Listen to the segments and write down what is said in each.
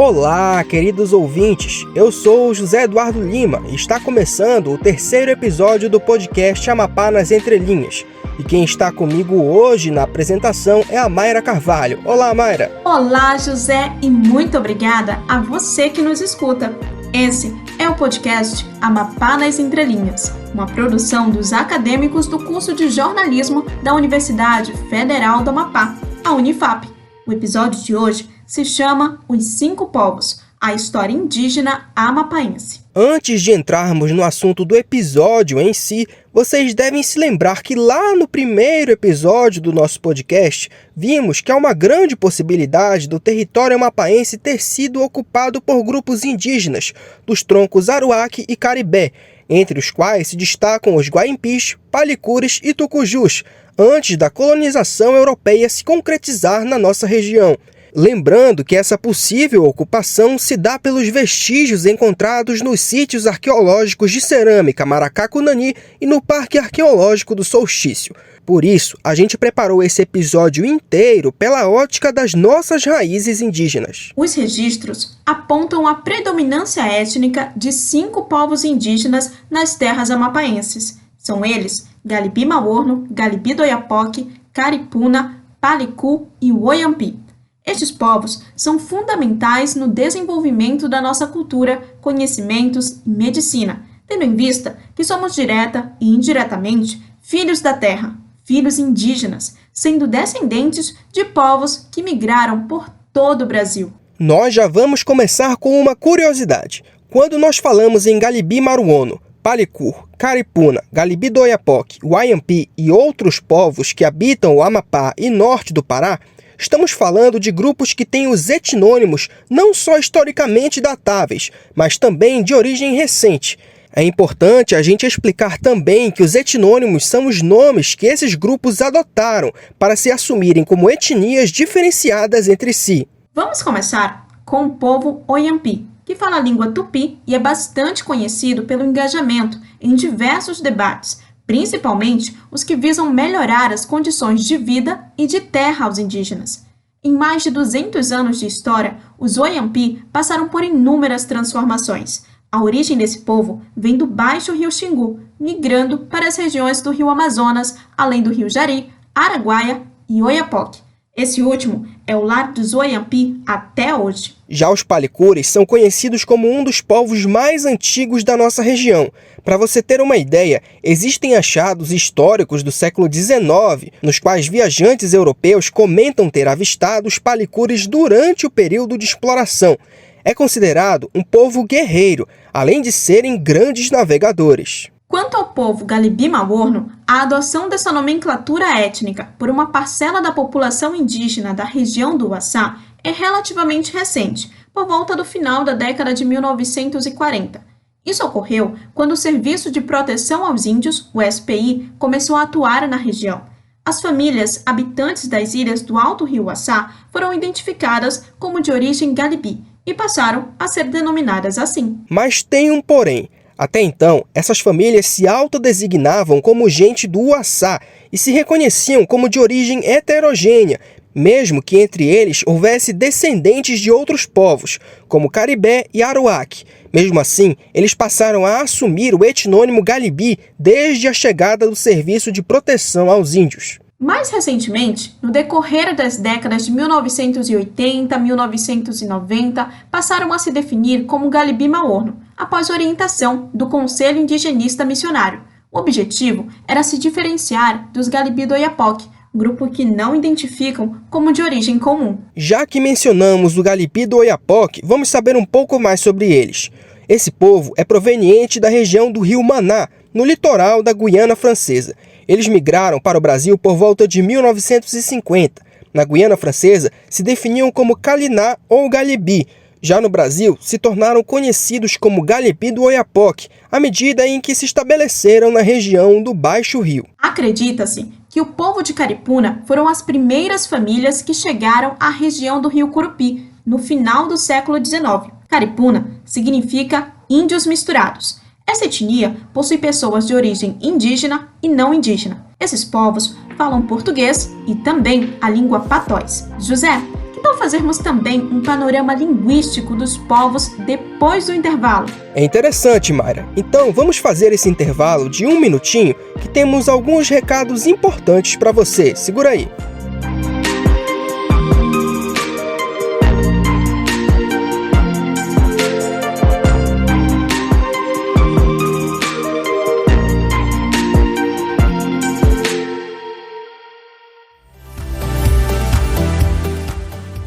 Olá, queridos ouvintes, eu sou o José Eduardo Lima e está começando o terceiro episódio do podcast Amapá nas Entrelinhas. E quem está comigo hoje na apresentação é a Mayra Carvalho. Olá, Mayra! Olá, José, e muito obrigada a você que nos escuta. Esse é o podcast Amapá nas Entrelinhas, uma produção dos acadêmicos do curso de jornalismo da Universidade Federal do Amapá, a Unifap. O episódio de hoje se chama Os Cinco Povos, a história indígena amapaense. Antes de entrarmos no assunto do episódio em si, vocês devem se lembrar que lá no primeiro episódio do nosso podcast, vimos que há uma grande possibilidade do território amapaense ter sido ocupado por grupos indígenas dos troncos Aruaque e Caribé, entre os quais se destacam os Guaimpis, Palicures e Tucujus, antes da colonização europeia se concretizar na nossa região. Lembrando que essa possível ocupação se dá pelos vestígios encontrados nos sítios arqueológicos de cerâmica Maracá-Cunani e no Parque Arqueológico do Solstício. Por isso, a gente preparou esse episódio inteiro pela ótica das nossas raízes indígenas. Os registros apontam a predominância étnica de 5 povos indígenas nas terras amapaenses. São eles Galibi-Maorno, Galibi-do-Oiapoque, Caripuna, Palicu e Woiampi. Estes povos são fundamentais no desenvolvimento da nossa cultura, conhecimentos e medicina, tendo em vista que somos direta e indiretamente filhos da terra, filhos indígenas, sendo descendentes de povos que migraram por todo o Brasil. Nós já vamos começar com uma curiosidade. Quando nós falamos em Galibi-Maruono, Palicur, Caripuna, Galibi-do-Oiapoque, Woiampi e outros povos que habitam o Amapá e norte do Pará, estamos falando de grupos que têm os etnônimos não só historicamente datáveis, mas também de origem recente. É importante a gente explicar também que os etnônimos são os nomes que esses grupos adotaram para se assumirem como etnias diferenciadas entre si. Vamos começar com o povo Woiampi, que fala a língua tupi e é bastante conhecido pelo engajamento em diversos debates, principalmente os que visam melhorar as condições de vida e de terra aos indígenas. Em mais de 200 anos de história, os Woiampi passaram por inúmeras transformações. A origem desse povo vem do Baixo Rio Xingu, migrando para as regiões do Rio Amazonas, além do Rio Jari, Araguaia e Oiapoque. Esse último é o lar dos Woiampi até hoje. Já os Palicures são conhecidos como um dos povos mais antigos da nossa região. Para você ter uma ideia, existem achados históricos do século XIX, nos quais viajantes europeus comentam ter avistado os Palicures durante o período de exploração. É considerado um povo guerreiro, além de serem grandes navegadores. Quanto ao povo Galibi-Maorno, a adoção dessa nomenclatura étnica por uma parcela da população indígena da região do Uaçá é relativamente recente, por volta do final da década de 1940. Isso ocorreu quando o Serviço de Proteção aos Índios, o SPI, começou a atuar na região. As famílias habitantes das ilhas do Alto Rio Uaçá foram identificadas como de origem Galibi e passaram a ser denominadas assim. Mas tem um porém. Até então, essas famílias se autodesignavam como gente do Uaçá e se reconheciam como de origem heterogênea, mesmo que entre eles houvesse descendentes de outros povos, como Caribé e Aruaque. Mesmo assim, eles passaram a assumir o etnônimo Galibi desde a chegada do Serviço de Proteção aos Índios. Mais recentemente, no decorrer das décadas de 1980 a 1990, passaram a se definir como Galibi-Maorno, após orientação do Conselho Indigenista Missionário. O objetivo era se diferenciar dos Galibi-do-Oiapoque, grupo que não identificam como de origem comum. Já que mencionamos o Galibi-do-Oiapoque, vamos saber um pouco mais sobre eles. Esse povo é proveniente da região do rio Maná, no litoral da Guiana Francesa. Eles migraram para o Brasil por volta de 1950. Na Guiana Francesa, se definiam como Caliná ou Galibi. Já no Brasil, se tornaram conhecidos como Galibi do Oiapoque, à medida em que se estabeleceram na região do Baixo Rio. Acredita-se que o povo de Caripuna foram as primeiras famílias que chegaram à região do Rio Curupi, no final do século XIX. Caripuna significa índios misturados. Essa etnia possui pessoas de origem indígena e não indígena. Esses povos falam português e também a língua patóis. José, Que tal fazermos também um panorama linguístico dos povos depois do intervalo? É interessante, Mayra. Então, vamos fazer esse intervalo de 1 minutinho, que temos alguns recados importantes para você. Segura aí.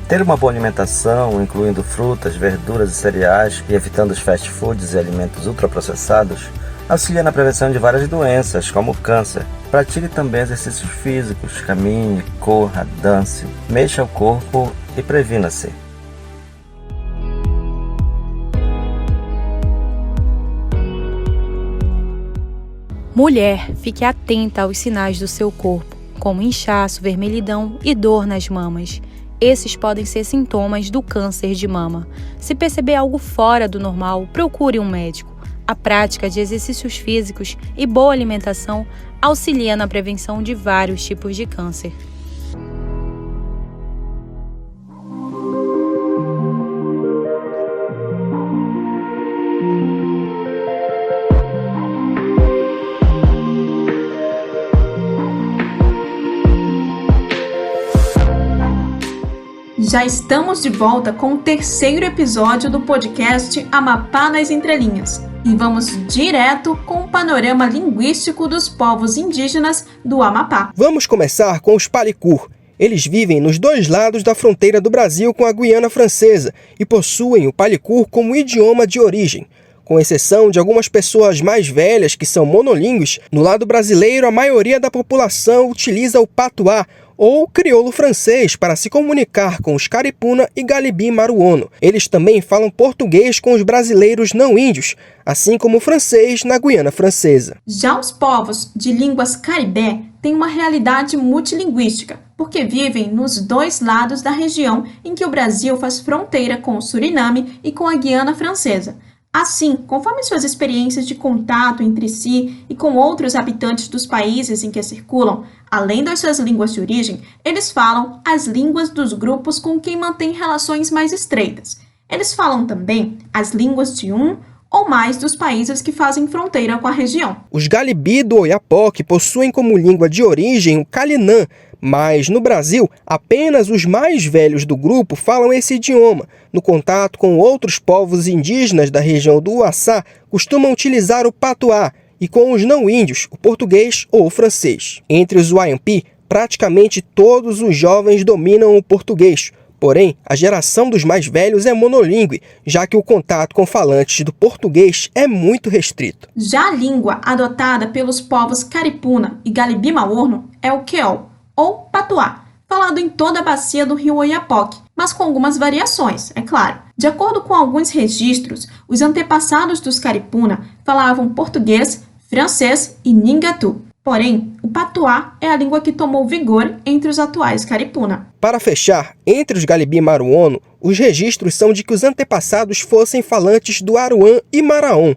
Ter uma boa alimentação, incluindo frutas, verduras e cereais, e evitando os fast foods e alimentos ultraprocessados, auxilia na prevenção de várias doenças, como o câncer. Pratique também exercícios físicos, caminhe, corra, dance, mexa o corpo e previna-se. Mulher, fique atenta aos sinais do seu corpo, como inchaço, vermelhidão e dor nas mamas. Esses podem ser sintomas do câncer de mama. Se perceber algo fora do normal, procure um médico. A prática de exercícios físicos e boa alimentação auxilia na prevenção de vários tipos de câncer. Já estamos de volta com o terceiro episódio do podcast Amapá nas Entrelinhas e vamos direto com o panorama linguístico dos povos indígenas do Amapá. Vamos começar com os Palicur. Eles vivem nos dois lados da fronteira do Brasil com a Guiana Francesa e possuem o Palicur como idioma de origem. Com exceção de algumas pessoas mais velhas que são monolíngues, no lado brasileiro a maioria da população utiliza o patuá, ou crioulo francês, para se comunicar com os caripuna e galibi-maruono. Eles também falam português com os brasileiros não índios, assim como o francês na Guiana Francesa. Já os povos de línguas caribé têm uma realidade multilinguística, porque vivem nos dois lados da região em que o Brasil faz fronteira com o Suriname e com a Guiana Francesa. Assim, conforme suas experiências de contato entre si e com outros habitantes dos países em que circulam, além das suas línguas de origem, eles falam as línguas dos grupos com quem mantêm relações mais estreitas. Eles falam também as línguas de um ou mais dos países que fazem fronteira com a região. Os Galibi do Oiapoque possuem como língua de origem o Calinã, mas no Brasil, apenas os mais velhos do grupo falam esse idioma. No contato com outros povos indígenas da região do Uaçá, costumam utilizar o patuá, e com os não índios, o português ou o francês. Entre os Wayampi, praticamente todos os jovens dominam o português. Porém, a geração dos mais velhos é monolíngue, já que o contato com falantes do português é muito restrito. Já a língua adotada pelos povos caripuna e galibi-maorno é o queol, ou patuá, falado em toda a bacia do rio Oiapoque, mas com algumas variações, é claro. De acordo com alguns registros, os antepassados dos caripuna falavam português, francês e ningatu. Porém, o patuá é a língua que tomou vigor entre os atuais caripuna. Para fechar, entre os Galibi-Maruono, os registros são de que os antepassados fossem falantes do Aruã e Maraon.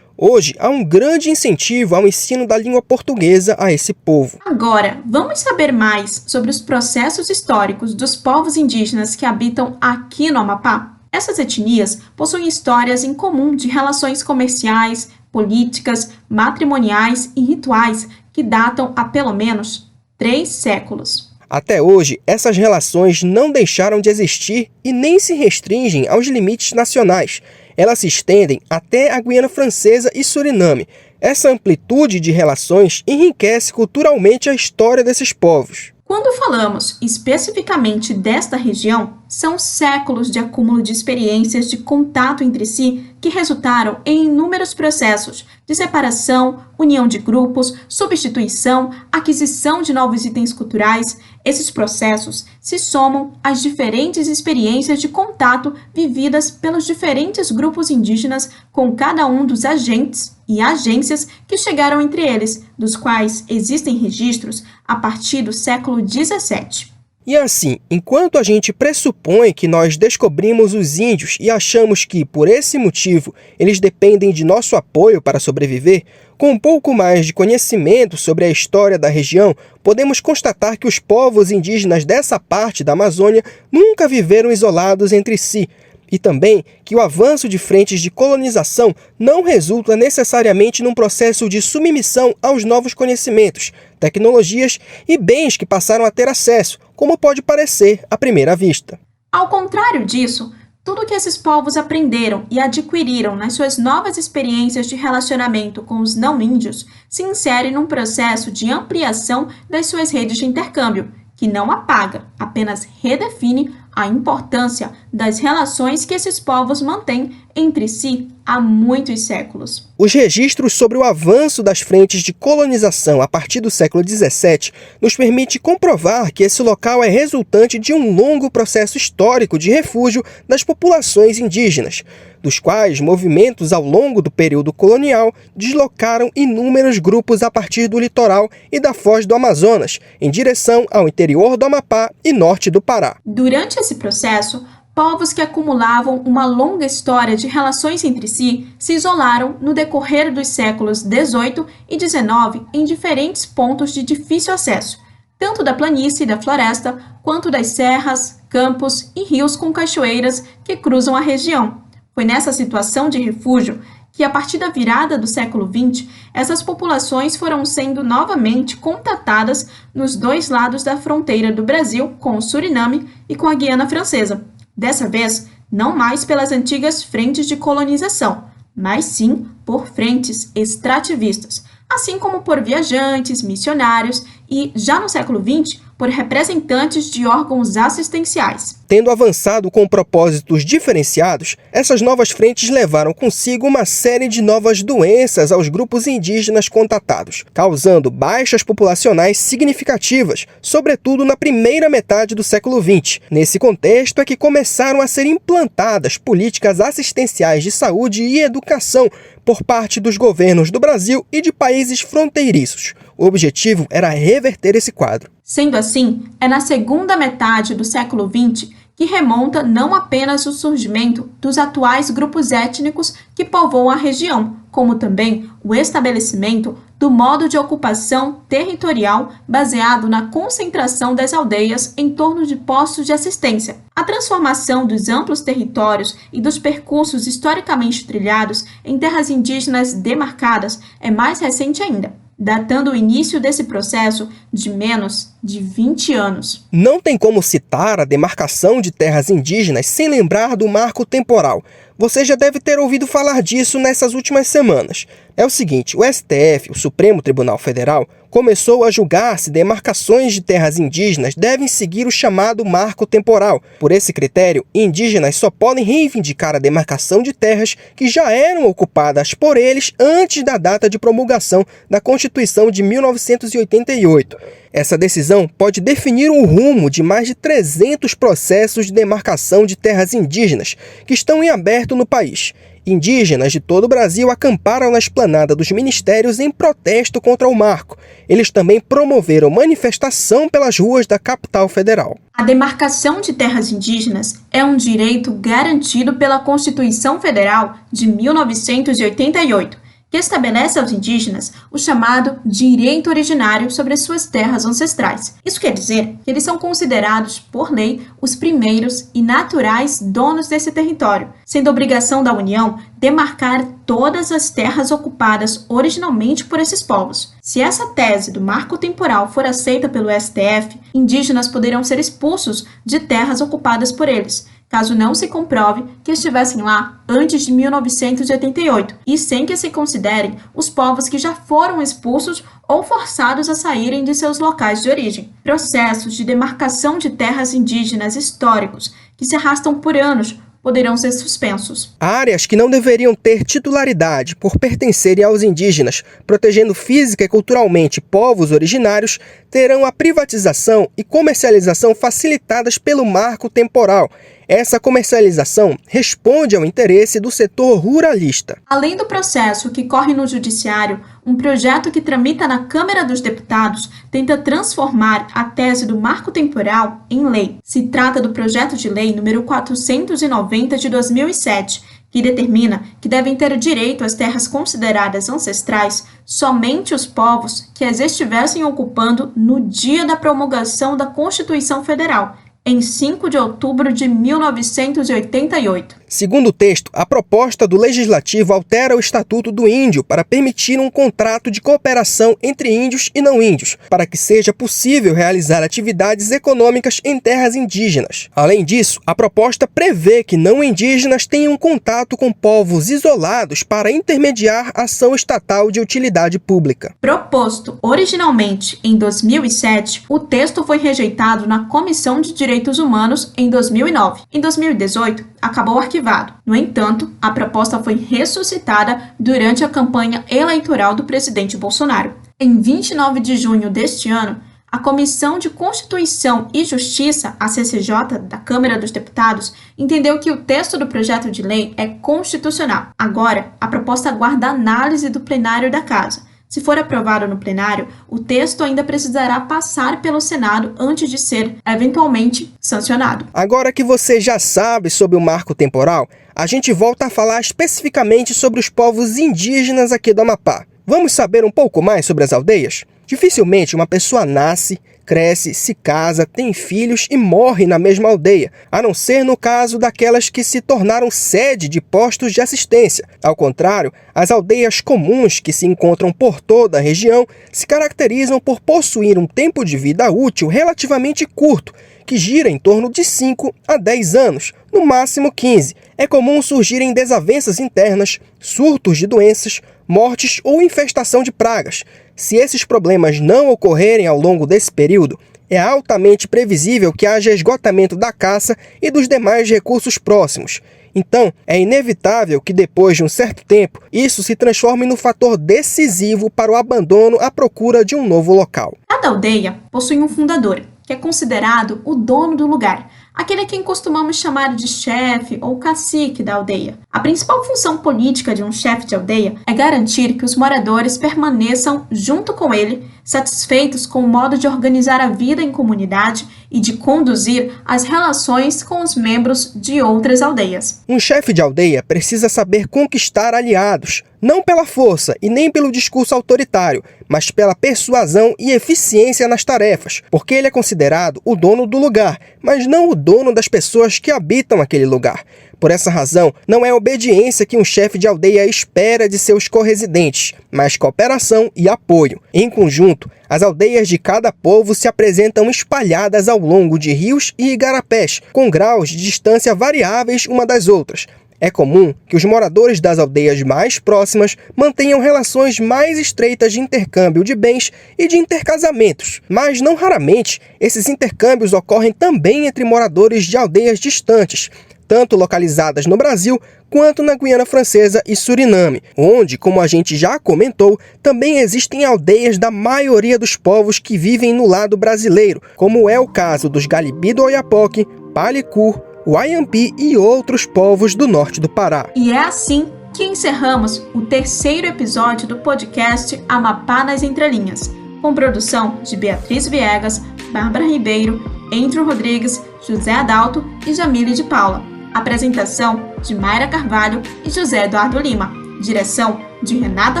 Hoje, há um grande incentivo ao ensino da língua portuguesa a esse povo. Agora, vamos saber mais sobre os processos históricos dos povos indígenas que habitam aqui no Amapá? Essas etnias possuem histórias em comum de relações comerciais, políticas, matrimoniais e rituais que datam há pelo menos 3 séculos. Até hoje, essas relações não deixaram de existir e nem se restringem aos limites nacionais. Elas se estendem até a Guiana Francesa e Suriname. Essa amplitude de relações enriquece culturalmente a história desses povos. Quando falamos especificamente desta região, são séculos de acúmulo de experiências de contato entre si que resultaram em inúmeros processos de separação, união de grupos, substituição, aquisição de novos itens culturais. Esses processos se somam às diferentes experiências de contato vividas pelos diferentes grupos indígenas com cada um dos agentes e agências que chegaram entre eles, dos quais existem registros a partir do século XVII. E assim, enquanto a gente pressupõe que nós descobrimos os índios e achamos que, por esse motivo, eles dependem de nosso apoio para sobreviver, com um pouco mais de conhecimento sobre a história da região, podemos constatar que os povos indígenas dessa parte da Amazônia nunca viveram isolados entre si, e também que o avanço de frentes de colonização não resulta necessariamente num processo de submissão aos novos conhecimentos, tecnologias e bens que passaram a ter acesso, como pode parecer à primeira vista. Ao contrário disso, tudo que esses povos aprenderam e adquiriram nas suas novas experiências de relacionamento com os não-índios se insere num processo de ampliação das suas redes de intercâmbio, que não apaga, apenas redefine a importância das relações que esses povos mantêm entre si há muitos séculos. Os registros sobre o avanço das frentes de colonização a partir do século XVII nos permite comprovar que esse local é resultante de um longo processo histórico de refúgio das populações indígenas, dos quais movimentos ao longo do período colonial deslocaram inúmeros grupos a partir do litoral e da foz do Amazonas, em direção ao interior do Amapá e norte do Pará. Durante esse processo, povos que acumulavam uma longa história de relações entre si se isolaram no decorrer dos séculos XVIII e XIX em diferentes pontos de difícil acesso, tanto da planície e da floresta, quanto das serras, campos e rios com cachoeiras que cruzam a região. Foi nessa situação de refúgio que, a partir da virada do século XX, essas populações foram sendo novamente contatadas nos dois lados da fronteira do Brasil com o Suriname e com a Guiana Francesa. Dessa vez, não mais pelas antigas frentes de colonização, mas sim por frentes extrativistas, assim como por viajantes, missionários e, já no século XX, por representantes de órgãos assistenciais. Tendo avançado com propósitos diferenciados, essas novas frentes levaram consigo uma série de novas doenças aos grupos indígenas contatados, causando baixas populacionais significativas, sobretudo na primeira metade do século XX. Nesse contexto é que começaram a ser implantadas políticas assistenciais de saúde e educação por parte dos governos do Brasil e de países fronteiriços. O objetivo era reverter esse quadro. Sendo assim, é na segunda metade do século XX que remonta não apenas o surgimento dos atuais grupos étnicos que povoam a região, como também o estabelecimento do modo de ocupação territorial baseado na concentração das aldeias em torno de postos de assistência. A transformação dos amplos territórios e dos percursos historicamente trilhados em terras indígenas demarcadas é mais recente ainda, datando o início desse processo de menos de 20 anos. Não tem como citar a demarcação de terras indígenas sem lembrar do marco temporal. Você já deve ter ouvido falar disso nessas últimas semanas. É o seguinte, o STF, o Supremo Tribunal Federal, começou a julgar se demarcações de terras indígenas devem seguir o chamado marco temporal. Por esse critério, indígenas só podem reivindicar a demarcação de terras que já eram ocupadas por eles antes da data de promulgação da Constituição de 1988. Essa decisão pode definir o rumo de mais de 300 processos de demarcação de terras indígenas que estão em aberto no país. Indígenas de todo o Brasil acamparam na esplanada dos ministérios em protesto contra o marco. Eles também promoveram manifestação pelas ruas da capital federal. A demarcação de terras indígenas é um direito garantido pela Constituição Federal de 1988, que estabelece aos indígenas o chamado direito originário sobre as suas terras ancestrais. Isso quer dizer que eles são considerados, por lei, os primeiros e naturais donos desse território, sendo obrigação da União demarcar todas as terras ocupadas originalmente por esses povos. Se essa tese do marco temporal for aceita pelo STF, indígenas poderão ser expulsos de terras ocupadas por eles, caso não se comprove que estivessem lá antes de 1988 e sem que se considerem os povos que já foram expulsos ou forçados a saírem de seus locais de origem. Processos de demarcação de terras indígenas históricos que se arrastam por anos poderão ser suspensos. Áreas que não deveriam ter titularidade por pertencerem aos indígenas, protegendo física e culturalmente povos originários, terão a privatização e comercialização facilitadas pelo marco temporal. Essa comercialização responde ao interesse do setor ruralista. Além do processo que corre no Judiciário, um projeto que tramita na Câmara dos Deputados tenta transformar a tese do marco temporal em lei. Se trata do projeto de lei número 490 de 2007, que determina que devem ter direito às terras consideradas ancestrais somente os povos que as estivessem ocupando no dia da promulgação da Constituição Federal, em 5 de outubro de 1988. Segundo o texto, a proposta do Legislativo altera o Estatuto do Índio para permitir um contrato de cooperação entre índios e não índios, para que seja possível realizar atividades econômicas em terras indígenas. Além disso, a proposta prevê que não indígenas tenham contato com povos isolados para intermediar ação estatal de utilidade pública. Proposto originalmente em 2007, o texto foi rejeitado na Comissão de Direitos Humanos em 2009. Em 2018, acabou arquivado. No entanto, a proposta foi ressuscitada durante a campanha eleitoral do presidente Bolsonaro. Em 29 de junho deste ano, a Comissão de Constituição e Justiça, a CCJ, da Câmara dos Deputados, entendeu que o texto do projeto de lei é constitucional. Agora, a proposta aguarda análise do plenário da Casa. Se for aprovado no plenário, o texto ainda precisará passar pelo Senado antes de ser, eventualmente, sancionado. Agora que você já sabe sobre o marco temporal, a gente volta a falar especificamente sobre os povos indígenas aqui do Amapá. Vamos saber um pouco mais sobre as aldeias? Dificilmente uma pessoa nasce, cresce, se casa, tem filhos e morre na mesma aldeia, a não ser no caso daquelas que se tornaram sede de postos de assistência. Ao contrário, as aldeias comuns que se encontram por toda a região se caracterizam por possuir um tempo de vida útil relativamente curto, que gira em torno de 5 a 10 anos, no máximo 15. É comum surgirem desavenças internas, surtos de doenças, mortes ou infestação de pragas. Se esses problemas não ocorrerem ao longo desse período, é altamente previsível que haja esgotamento da caça e dos demais recursos próximos. Então, é inevitável que depois de um certo tempo, isso se transforme no fator decisivo para o abandono à procura de um novo local. Cada aldeia possui um fundador, que é considerado o dono do lugar, aquele a quem costumamos chamar de chefe ou cacique da aldeia. A principal função política de um chefe de aldeia é garantir que os moradores permaneçam junto com ele, satisfeitos com o modo de organizar a vida em comunidade e de conduzir as relações com os membros de outras aldeias. Um chefe de aldeia precisa saber conquistar aliados, não pela força e nem pelo discurso autoritário, mas pela persuasão e eficiência nas tarefas, porque ele é considerado o dono do lugar, mas não o dono das pessoas que habitam aquele lugar. Por essa razão, não é obediência que um chefe de aldeia espera de seus corresidentes, mas cooperação e apoio. Em conjunto, as aldeias de cada povo se apresentam espalhadas ao longo de rios e igarapés, com graus de distância variáveis uma das outras. É comum que os moradores das aldeias mais próximas mantenham relações mais estreitas de intercâmbio de bens e de intercasamentos, mas não raramente esses intercâmbios ocorrem também entre moradores de aldeias distantes, tanto localizadas no Brasil quanto na Guiana Francesa e Suriname, onde, como a gente já comentou, também existem aldeias da maioria dos povos que vivem no lado brasileiro, como é o caso dos Galibi do Oiapoque, Palicur, Wayampi e outros povos do norte do Pará. E é assim que encerramos o 3º episódio do podcast Amapá nas Entrelinhas, com produção de Beatriz Viegas, Bárbara Ribeiro, Andrew Rodrigues, José Adalto e Jamile de Paula. Apresentação de Mayra Carvalho e José Eduardo Lima. Direção de Renata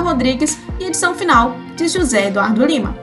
Rodrigues e edição final de José Eduardo Lima.